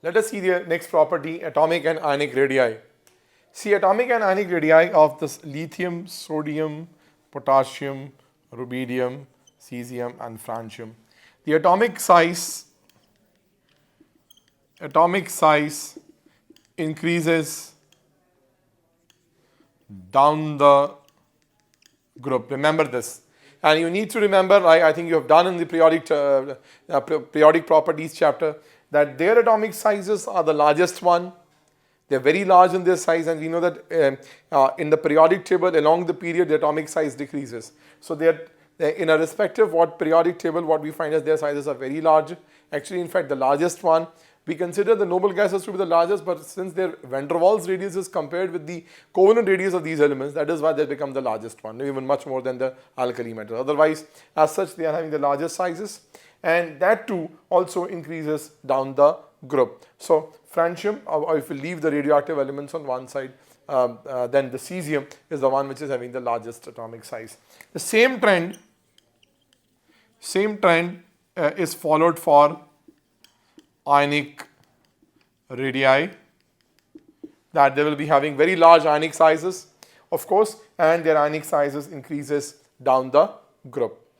Let us see the next property, atomic and ionic radii. See, atomic and ionic radii of this lithium, sodium, potassium, rubidium, cesium and francium. The atomic size increases down the group. Remember this. And you need to remember, I think you have done in the periodic properties chapter, that their atomic sizes are the largest one. They are very large in their size, and we know that in the periodic table along the period the atomic size decreases. So they are in a respective periodic table, what we find is their sizes are very large. Actually, in fact, the largest one, we consider the noble gases to be the largest, but since their van der Waals radius is compared with the covalent radius of these elements, that is why they become the largest one, even much more than the alkali metals. Otherwise, as such, they are having the largest sizes, and that too also increases down the group. So francium, or if we leave the radioactive elements on one side, then the cesium is the one which is having the largest atomic size. The same trend is followed for ionic radii, that they will be having very large ionic sizes, of course, and their ionic sizes increases down the group.